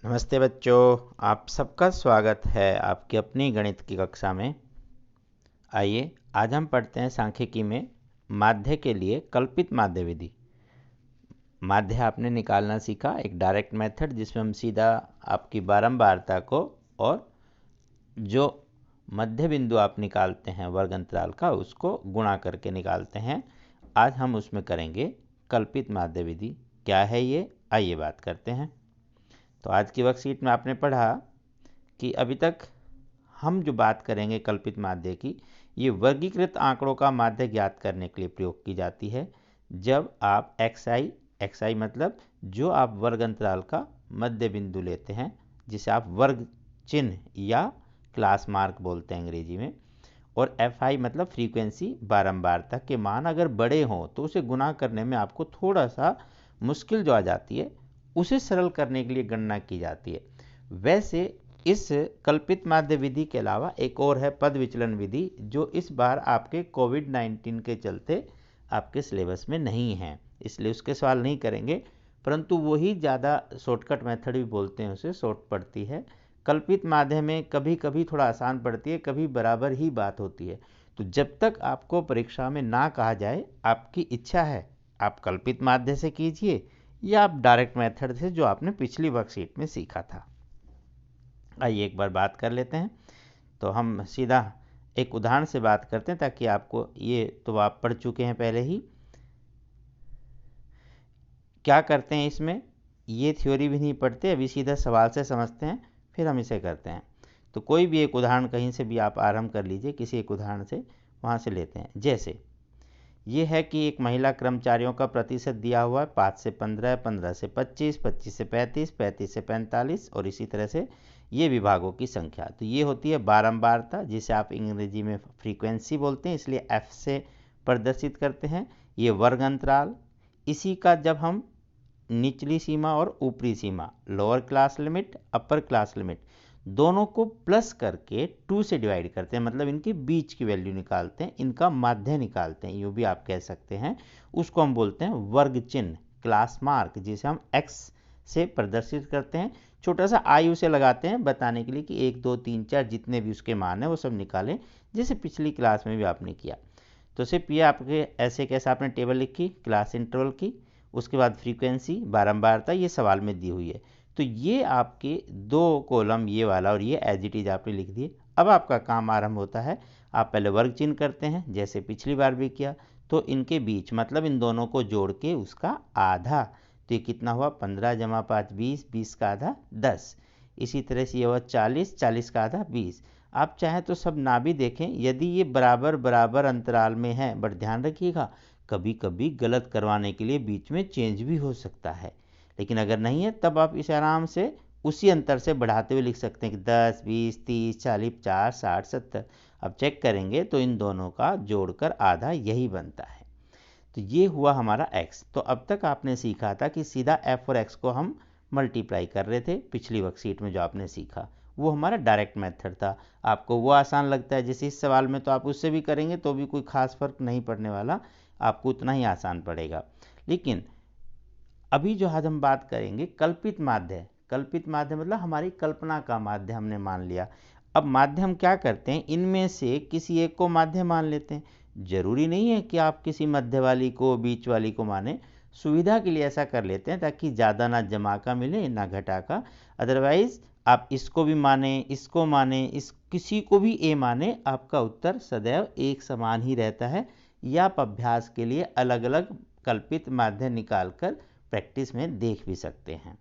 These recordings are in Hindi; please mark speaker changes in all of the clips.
Speaker 1: नमस्ते बच्चों, आप सबका स्वागत है आपकी अपनी गणित की कक्षा में। आइए आज हम पढ़ते हैं सांख्यिकी में माध्य के लिए कल्पित माध्य विधि। माध्य आपने निकालना सीखा, एक डायरेक्ट मेथड जिसमें हम सीधा आपकी बारंबारता को और जो मध्य बिंदु आप निकालते हैं वर्ग अंतराल का उसको गुणा करके निकालते हैं। आज हम उसमें करेंगे कल्पित माध्य विधि। क्या है ये, आइए बात करते हैं। तो आज की वर्कशीट में आपने पढ़ा कि अभी तक हम जो बात करेंगे कल्पित माध्य की, ये वर्गीकृत आंकड़ों का माध्य ज्ञात करने के लिए प्रयोग की जाती है। जब आप xi मतलब जो आप वर्ग अंतराल का मध्य बिंदु लेते हैं, जिसे आप वर्ग चिन्ह या क्लास मार्क बोलते हैं अंग्रेजी में, और fi मतलब फ्रीक्वेंसी बारंबारता के मान अगर बड़े हों तो उसे गुणा करने में आपको थोड़ा सा मुश्किल जो आ जाती है, उसे सरल करने के लिए गणना की जाती है। वैसे इस कल्पित माध्य विधि के अलावा एक और है पद विचलन विधि, जो इस बार आपके कोविड-19 के चलते आपके सिलेबस में नहीं है, इसलिए उसके सवाल नहीं करेंगे, परंतु वही ज़्यादा शॉर्टकट मेथड भी बोलते हैं, उसे शॉर्ट पड़ती है। कल्पित माध्य में कभी कभी थोड़ा आसान पड़ती है, कभी बराबर ही बात होती है। तो जब तक आपको परीक्षा में ना कहा जाए, आपकी इच्छा है आप कल्पित माध्य से कीजिए या आप डायरेक्ट मेथड से जो आपने पिछली वर्कशीट में सीखा था। आइए एक बार बात कर लेते हैं। तो हम सीधा एक उदाहरण से बात करते हैं ताकि आपको, ये तो आप पढ़ चुके हैं पहले ही। क्या करते हैं इसमें, ये थ्योरी भी नहीं पढ़ते, अभी सीधा सवाल से समझते हैं, फिर हम इसे करते हैं। तो कोई भी एक उदाहरण कहीं से भी आप आरंभ कर लीजिए, किसी एक उदाहरण से वहाँ से लेते हैं। जैसे ये है कि एक महिला कर्मचारियों का प्रतिशत दिया हुआ है 5 से 15, 15 से 25, 25 से 35, 35 से 45 और इसी तरह से ये विभागों की संख्या। तो ये होती है बारंबारता, जिसे आप अंग्रेजी में फ्रीक्वेंसी बोलते हैं, इसलिए एफ से प्रदर्शित करते हैं। ये वर्ग अंतराल, इसी का जब हम निचली सीमा और ऊपरी सीमा, lower class limit upper class limit, दोनों को प्लस करके 2 से डिवाइड करते हैं, मतलब इनके बीच की वैल्यू निकालते हैं, इनका माध्य निकालते हैं, यूँ भी आप कह सकते हैं। उसको हम बोलते हैं वर्ग चिन्ह, क्लास मार्क, जिसे हम x से प्रदर्शित करते हैं। छोटा सा आई उसे लगाते हैं बताने के लिए कि 1 2 3 4 जितने भी उसके मान है वो सब निकालें, जैसे पिछली क्लास में भी आपने किया। तो सिर्फ ये आपके ऐसे कैसे आपने टेबल लिखी क्लास इंटरवल की, उसके बाद फ्रीक्वेंसी बारंबारता, ये सवाल में दी हुई है। तो ये आपके 2 कॉलम, ये वाला और ये एज इट इज आपने लिख दिए। अब आपका काम आरंभ होता है। आप पहले वर्ग चिन्ह करते हैं जैसे पिछली बार भी किया, तो इनके बीच मतलब इन दोनों को जोड़ के उसका आधा, तो ये कितना हुआ 15 जमा 5 20, 20 का आधा 10। इसी तरह से ये हुआ 40, 40 का आधा 20। आप चाहें तो सब ना भी देखें यदि ये बराबर बराबर अंतराल में है, बट ध्यान रखिएगा कभी कभी गलत करवाने के लिए बीच में चेंज भी हो सकता है, लेकिन अगर नहीं है तब आप इसे आराम से उसी अंतर से बढ़ाते हुए लिख सकते हैं कि 10 20 30 40 50 60 70। अब चेक करेंगे तो इन दोनों का जोड़कर आधा यही बनता है। तो ये हुआ हमारा x। तो अब तक आपने सीखा था कि सीधा f और x को हम मल्टीप्लाई कर रहे थे, पिछली वर्कशीट में जो आपने सीखा वो हमारा डायरेक्ट मेथड था। आपको वो आसान लगता है, जैसे इस सवाल में तो आप उससे भी करेंगे तो भी कोई खास फर्क नहीं पड़ने वाला, आपको उतना ही आसान पड़ेगा। लेकिन अभी जो आज हम बात करेंगे कल्पित माध्य, कल्पित माध्य मतलब हमारी कल्पना का माध्य हमने मान लिया। अब माध्य हम क्या करते हैं, इनमें से किसी एक को माध्य मान लेते हैं। जरूरी नहीं है कि आप किसी मध्य वाली को बीच वाली को माने, सुविधा के लिए ऐसा कर लेते हैं ताकि ज़्यादा ना जमा का मिले ना घटा का। अदरवाइज आप इसको भी माने, इसको माने, इस किसी को भी ए माने, आपका उत्तर सदैव एक समान ही रहता है। या आप अभ्यास के लिए अलग अलग कल्पित माध्य निकालकर प्रैक्टिस में देख भी सकते हैं।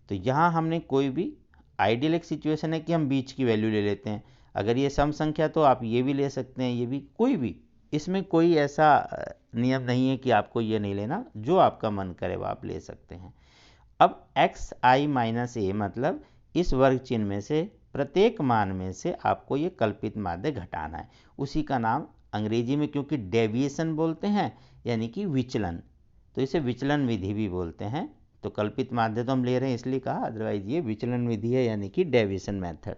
Speaker 1: तो यहाँ हमने कोई भी आइडियल एक सिचुएशन है कि हम बीच की वैल्यू ले लेते हैं। अगर ये सम संख्या तो आप ये भी ले सकते हैं, ये भी, कोई भी, इसमें कोई ऐसा नियम नहीं है कि आपको ये नहीं लेना, जो आपका मन करे वो आप ले सकते हैं। अब एक्स आई माइनस ए मतलब इस वर्ग चिन्ह में से प्रत्येक मान में से आपको ये कल्पित माध्य घटाना है। उसी का नाम अंग्रेजी में क्योंकि डेविएशन बोलते हैं, यानी कि विचलन, तो इसे विचलन विधि भी बोलते हैं। तो कल्पित माध्य तो हम ले रहे हैं इसलिए कहा, अदरवाइज ये विचलन विधि है, यानी कि डेविएशन मेथड।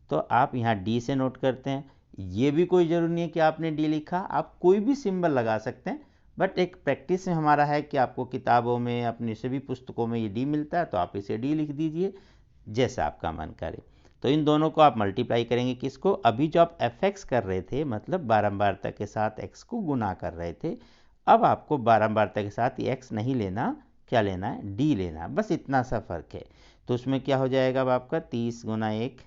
Speaker 1: तो आप यहाँ डी से नोट करते हैं। ये भी कोई ज़रूरी नहीं है कि आपने डी लिखा, आप कोई भी सिंबल लगा सकते हैं, बट एक प्रैक्टिस में हमारा है कि आपको किताबों में अपनी सभी पुस्तकों में ये डी मिलता है, तो आप इसे डी लिख दीजिए जैसा आपका मन करे। तो इन दोनों को आप मल्टीप्लाई करेंगे किसको, अभी जो आप fx कर रहे थे मतलब बारंबारता के साथ x को गुना कर रहे थे, अब आपको बारंबारता के साथ ये x नहीं लेना, क्या लेना है, d लेना, बस इतना सा फर्क है। तो उसमें क्या हो जाएगा अब आपका 30 गुना 1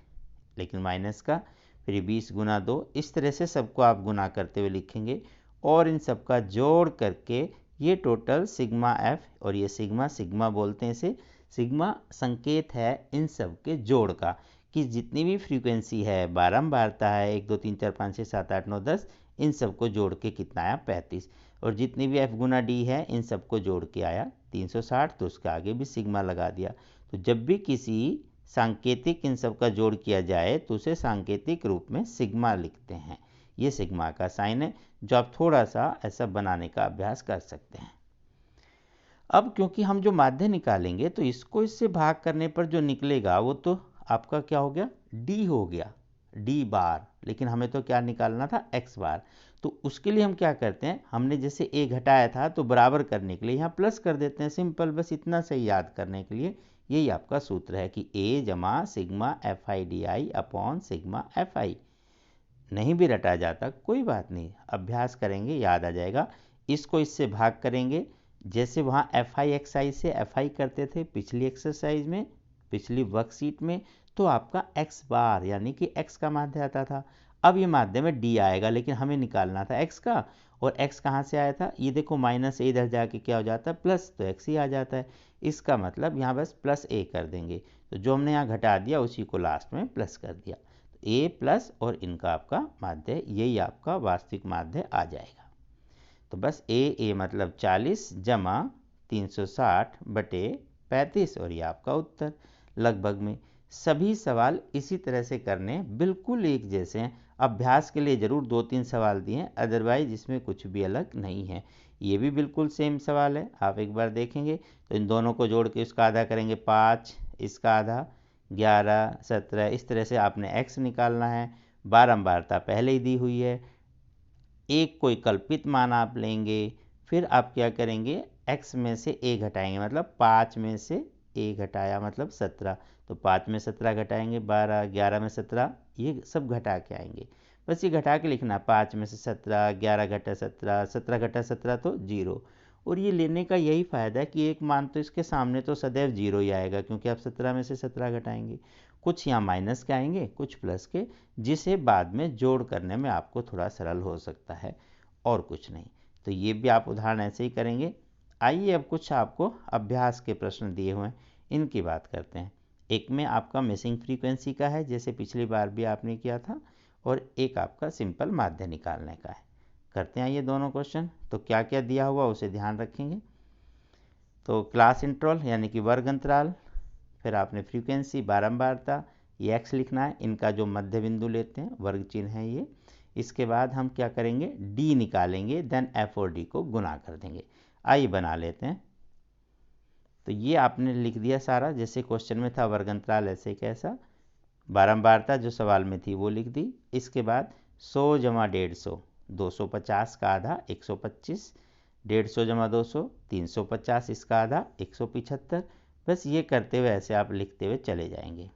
Speaker 1: लेकिन माइनस का, फिर 20 गुना 2, इस तरह से सबको आप गुना करते हुए लिखेंगे और इन सबका जोड़ करके ये टोटल सिग्मा f, और ये सिग्मा, सिग्मा बोलते हैं इसे, सिग्मा संकेत है इन सब के जोड़ का कि जितनी भी फ्रीक्वेंसी है, बारंबारता है 1 2 3 4 5 6 7 8 9 10, इन सबको जोड़ के कितना आया 35, और जितनी भी f गुना d है इन सबको जोड़ के आया 360, तो उसके आगे भी सिग्मा लगा दिया। तो जब भी किसी सांकेतिक इन सब का जोड़ किया जाए तो उसे सांकेतिक रूप में सिग्मा लिखते हैं। ये सिग्मा का साइन है जो आप थोड़ा सा ऐसा बनाने का अभ्यास कर सकते हैं। अब क्योंकि हम जो माध्य निकालेंगे तो इसको इससे भाग करने पर जो निकलेगा वो तो आपका क्या हो गया, d हो गया, d बार, लेकिन हमें तो क्या निकालना था, x बार। तो उसके लिए हम क्या करते हैं, हमने जैसे a घटाया था तो बराबर करने के लिए यहाँ प्लस कर देते हैं, सिंपल, बस इतना से याद करने के लिए यही आपका सूत्र है कि a जमा sigma FIDI upon sigma FI। नहीं भी रटा जाता कोई बात नहीं, अभ्यास करेंगे याद आ जाएगा। इसको इससे भाग करेंगे, जैसे वहाँ FI से FI करते थे पिछली एक्सरसाइज में, पिछली वर्कशीट में, तो आपका x बार यानी कि x का माध्य आता था। अब ये माध्य में d आएगा, लेकिन हमें निकालना था x का, और x कहाँ से आया था, ये देखो माइनस a इधर जाके क्या हो जाता है प्लस, तो x ही आ जाता है। इसका मतलब यहाँ बस प्लस a कर देंगे, तो जो हमने यहाँ घटा दिया उसी को लास्ट में प्लस कर दिया, तो a प्लस और इनका आपका माध्य, यही आपका वास्तविक माध्य आ जाएगा। तो बस a मतलब 40 जमा 360 बटे 35, और ये आपका उत्तर। लगभग में सभी सवाल इसी तरह से करने, बिल्कुल एक जैसे हैं। अभ्यास के लिए ज़रूर 2-3 सवाल दिए हैं, अदरवाइज इसमें कुछ भी अलग नहीं है। ये भी बिल्कुल सेम सवाल है, आप एक बार देखेंगे तो इन दोनों को जोड़ के इसका आधा करेंगे 5, इसका आधा 11 17, इस तरह से आपने x निकालना है। बारंबारता पहले ही दी हुई है, एक कोई कल्पित मान आप लेंगे, फिर आप क्या करेंगे, x में से a घटाएंगे, मतलब 5 में से a घटाया मतलब 17, तो 5 में 17 घटाएंगे 12, 11 में 17, ये सब घटा के आएंगे। बस ये घटा के लिखना, 5 में से 17, 11 घटा 17, 17 घटा 17 तो 0। और ये लेने का यही फ़ायदा है कि एक मान तो इसके सामने तो सदैव 0 ही आएगा, क्योंकि आप 17 में से 17 घटाएंगे, कुछ यहाँ माइनस के आएंगे कुछ प्लस के, जिसे बाद में जोड़ करने में आपको थोड़ा सरल हो सकता है, और कुछ नहीं। तो ये भी आप उदाहरण ऐसे ही करेंगे। आइए अब कुछ आपको अभ्यास के प्रश्न दिए हुए हैं, इनकी बात करते हैं। एक में आपका मिसिंग फ्रीक्वेंसी का है, जैसे पिछली बार भी आपने किया था, और एक आपका सिंपल माध्य निकालने का है। करते हैं ये दोनों क्वेश्चन। तो क्या क्या दिया हुआ उसे ध्यान रखेंगे। तो क्लास इंटरवल यानी कि वर्ग अंतराल, फिर आपने फ्रीक्वेंसी बारंबारता, ये x लिखना है, इनका जो मध्य बिंदु लेते हैं वर्ग चिन्ह है ये। इसके बाद हम क्या करेंगे, d निकालेंगे, देन f और d को गुना कर देंगे। आइए बना लेते हैं। तो ये आपने लिख दिया सारा, जैसे क्वेश्चन में था वर्ग अंतराल ऐसे कैसा, बारंबारता जो सवाल में थी वो लिख दी। इसके बाद 100 जमा 150, 250 का आधा 125, 150 जमा 200 350, इसका आधा 175। बस ये करते हुए ऐसे आप लिखते हुए चले जाएंगे।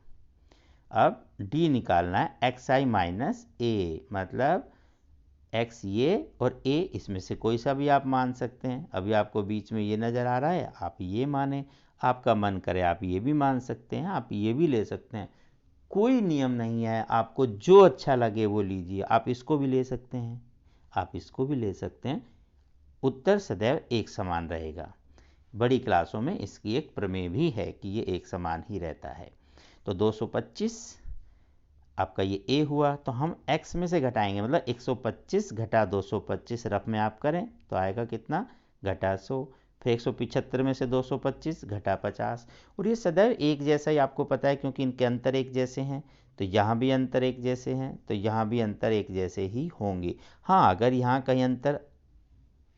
Speaker 1: अब d निकालना है, xi माइनस a, मतलब x ये और a इसमें से कोई सा भी आप मान सकते हैं। अभी आपको बीच में ये नज़र आ रहा है, आप ये माने, आपका मन करे आप ये भी मान सकते हैं, आप ये भी ले सकते हैं, कोई नियम नहीं है, आपको जो अच्छा लगे वो लीजिए। आप इसको भी ले सकते हैं, आप इसको भी ले सकते हैं, उत्तर सदैव एक समान रहेगा। बड़ी क्लासों में इसकी एक प्रमेय भी है कि ये एक समान ही रहता है। तो 225 आपका ये a हुआ, तो हम x में से घटाएंगे, मतलब 125 घटा 225 रफ में आप करें तो आएगा कितना, घटा 100। फिर 175 में से 225 घटा 50, और ये सदैव एक जैसा ही आपको पता है क्योंकि इनके अंतर एक जैसे हैं, तो यहाँ भी अंतर एक जैसे हैं, तो यहाँ भी अंतर एक जैसे ही होंगे। हाँ, अगर यहाँ कहीं अंतर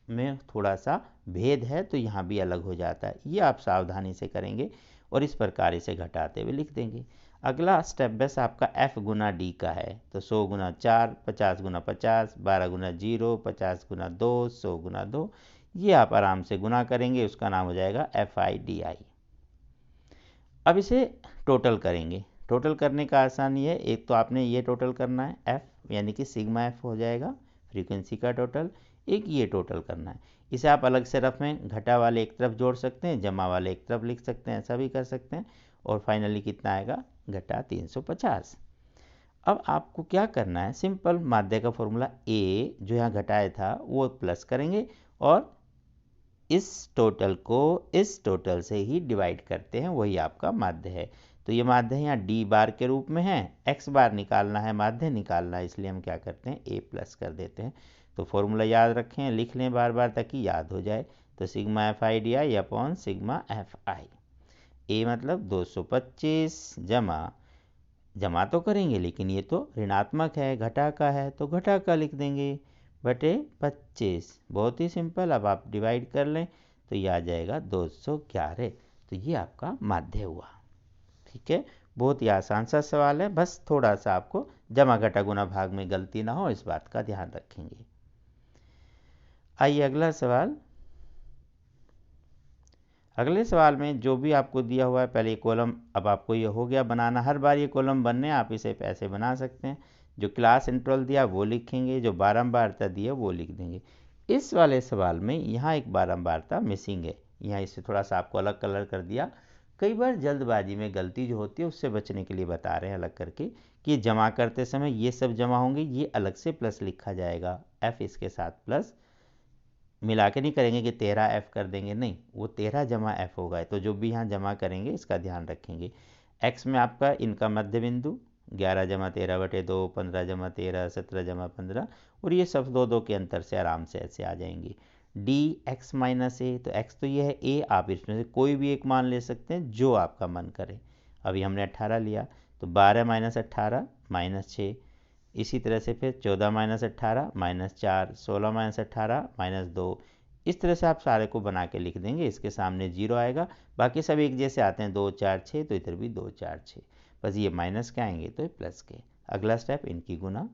Speaker 1: में थोड़ा सा भेद है तो यहाँ भी अलग हो जाता है, ये आप सावधानी से करेंगे और इस प्रकार इसे घटाते हुए लिख देंगे। अगला स्टेप बस आपका f गुना d का है, तो 100 गुना 4, 50 गुना 50, 12 गुना 0, 50 गुना 2, 100 गुना 2, ये आप आराम से गुना करेंगे, उसका नाम हो जाएगा FIDI। अब इसे टोटल करेंगे। टोटल करने का आसान ये है, एक तो आपने ये टोटल करना है एफ, यानी कि सिग्मा एफ हो जाएगा फ्रीक्वेंसी का टोटल, एक ये टोटल करना है। इसे आप अलग से रफ में घटा वाले एक तरफ जोड़ सकते हैं, जमा वाले एक तरफ लिख सकते हैं, ऐसा भी कर सकते हैं। और फाइनली कितना आएगा, घटा 350। अब आपको क्या करना है, सिंपल माध्य का फॉर्मूला ए जो यहाँ घटाया था वो प्लस करेंगे और इस टोटल को इस टोटल से ही डिवाइड करते हैं, वही आपका माध्य है। तो ये माध्य यहाँ डी बार के रूप में है, एक्स बार निकालना है, माध्य निकालना है, इसलिए हम क्या करते हैं ए प्लस कर देते हैं। तो फॉर्मूला याद रखें, लिख लें बार बार ताकि याद हो जाए। तो sigma F I D I upon sigma F I, ए मतलब 225 जमा तो करेंगे लेकिन ये तो ऋणात्मक है, घटा का है, तो घटा का लिख देंगे बटे 25। बहुत ही सिंपल। अब आप डिवाइड कर लें तो ये आ जाएगा 211। तो ये आपका माध्य हुआ। ठीक है, बहुत ही आसान सा सवाल है, बस थोड़ा सा आपको जमा घटा गुना भाग में गलती ना हो इस बात का ध्यान रखेंगे। आइए अगला सवाल। अगले सवाल में जो भी आपको दिया हुआ है, पहले कॉलम, अब आपको ये हो गया बनाना, हर बार ये कॉलम बनने आप इसे ऐसे बना सकते हैं। जो क्लास इंटरवल दिया वो लिखेंगे, जो बारंबारता दी है वो लिख देंगे। इस वाले सवाल में यहाँ एक बारंबारता मिसिंग है, यहाँ इसे थोड़ा सा आपको अलग कलर कर दिया। कई बार जल्दबाजी में गलती जो होती है उससे बचने के लिए बता रहे हैं अलग करके कि जमा करते समय ये सब जमा होंगे, ये अलग से प्लस लिखा जाएगा, एफ इसके साथ प्लस मिला के नहीं करेंगे कि 13F कर देंगे, नहीं, वो 13 जमा एफ होगा। तो जो भी यहाँ जमा करेंगे इसका ध्यान रखेंगे। एक्स में आपका इनका मध्य बिंदु 11 जमा 13 बटे 2, 15 जमा 13, 17 जमा 15, और ये सब दो दो के अंतर से आराम से ऐसे आ जाएंगी। डी एक्स माइनस ए, तो एक्स तो ये है, ए आप इसमें से कोई भी एक मान ले सकते हैं जो आपका मन करे। अभी हमने 18 लिया, तो 12 माइनस 18 माइनस 6, इसी तरह से फिर 14 माइनस 18 माइनस 4, 16 माइनस 18 माइनस 2, इस तरह से आप सारे को बना के लिख देंगे। इसके सामने जीरो आएगा, बाकी सब एक जैसे आते हैं, 2 4 6, तो इधर भी 2 4 6, बस ये माइनस के आएंगे तो ये प्लस के। अगला स्टेप इनकी गुना,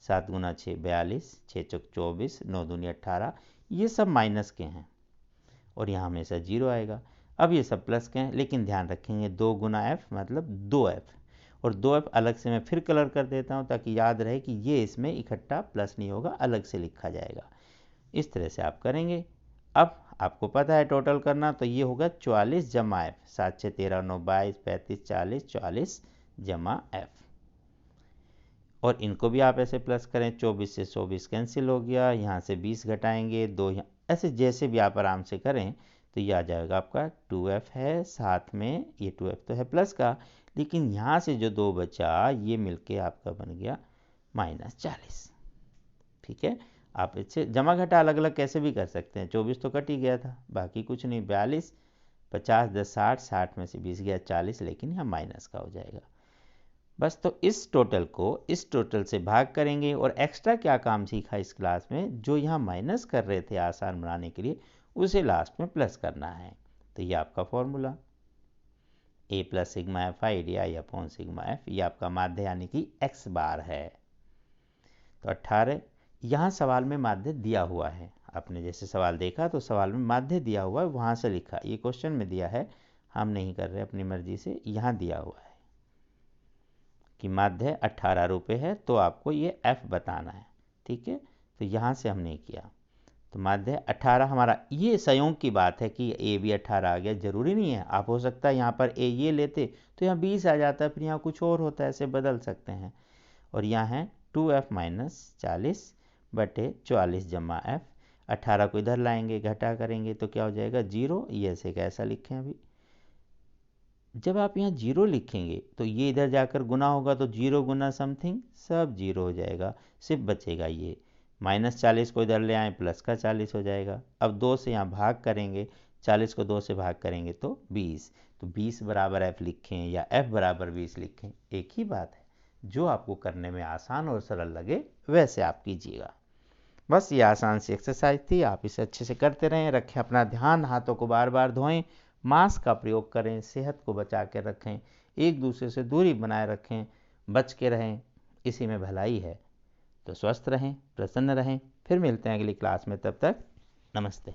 Speaker 1: 7 गुना 6 42, 6 चौक 24, 9 दूनी 18, ये सब माइनस के हैं और यहाँ हमेशा जीरो आएगा। अब ये सब प्लस के हैं, लेकिन ध्यान रखेंगे 2 गुना एफ मतलब 2F, और 2F अलग से मैं फिर कलर कर देता हूँ ताकि याद रहे कि ये इसमें इकट्ठा प्लस नहीं होगा, अलग से लिखा जाएगा। इस तरह से आप करेंगे। अब आपको पता है टोटल करना, तो ये होगा 44 जमा एफ, 7 6 13 9 22 35 40, 44 जमा एफ। और इनको भी आप ऐसे प्लस करें, 24 से 24 कैंसिल हो गया, यहाँ से 20 घटाएंगे, 2 यहाँ, ऐसे जैसे भी आप आराम से करें तो ये आ जाएगा आपका 2F है, साथ में ये 2F तो है प्लस का, लेकिन यहाँ से जो 2 बचा ये मिलके आपका बन गया -40। ठीक है, आप इससे जमा घटा अलग अलग कैसे भी कर सकते हैं। 24 तो कट ही गया था, बाकी कुछ नहीं, 42 50 10 60, 60 में से 20 गया 40, लेकिन यहाँ माइनस का हो जाएगा बस। तो इस टोटल को इस टोटल से भाग करेंगे, और एक्स्ट्रा क्या काम सीखा इस क्लास में, जो यहाँ माइनस कर रहे थे आसान बनाने के लिए, उसे लास्ट में प्लस करना है। तो ये आपका formula A plus sigma F I D I upon sigma F, ये आपका माध्य यानी कि एक्स बार है। तो 18, यहाँ सवाल में माध्य दिया हुआ है, आपने जैसे सवाल देखा तो सवाल में माध्य दिया हुआ है, वहाँ से लिखा, ये क्वेश्चन में दिया है, हम नहीं कर रहे अपनी मर्जी से, यहाँ दिया हुआ है कि माध्य 18 रुपये है, तो आपको ये f बताना है। ठीक है, तो यहाँ से हमने किया, तो माध्य 18 हमारा, ये संयोग की बात है कि a भी 18 आ गया, जरूरी नहीं है, आप हो सकता है यहाँ पर a ये लेते तो यहाँ 20 आ जाता, फिर यहाँ कुछ और होता है, ऐसे बदल सकते हैं। और यहाँ है 2F माइनस 40 बटे 44 जमा एफ, 18 को इधर लाएंगे, घटा करेंगे तो क्या हो जाएगा 0, ये ऐसे कैसा लिखें। अभी जब आप यहाँ 0 लिखेंगे तो ये इधर जाकर गुना होगा, तो 0 गुना समथिंग सब 0 हो जाएगा, सिर्फ बचेगा ये -40 को इधर ले आए, प्लस का 40 हो जाएगा। अब 2 से यहाँ भाग करेंगे, 40 को 2 से भाग करेंगे तो 20, तो 20 बराबर f लिखें या f बराबर 20 लिखें, एक ही बात है। जो आपको करने में आसान और सरल लगे वैसे आप कीजिएगा। बस ये आसान सी एक्सरसाइज थी, आप इसे अच्छे से करते रहें, रखें अपना ध्यान, हाथों को बार बार धोएं, मास्क का प्रयोग करें, सेहत को बचा के रखें, एक दूसरे से दूरी बनाए रखें, बच के रहें, इसी में भलाई है। तो स्वस्थ रहें, प्रसन्न रहें, फिर मिलते हैं अगली क्लास में, तब तक नमस्ते।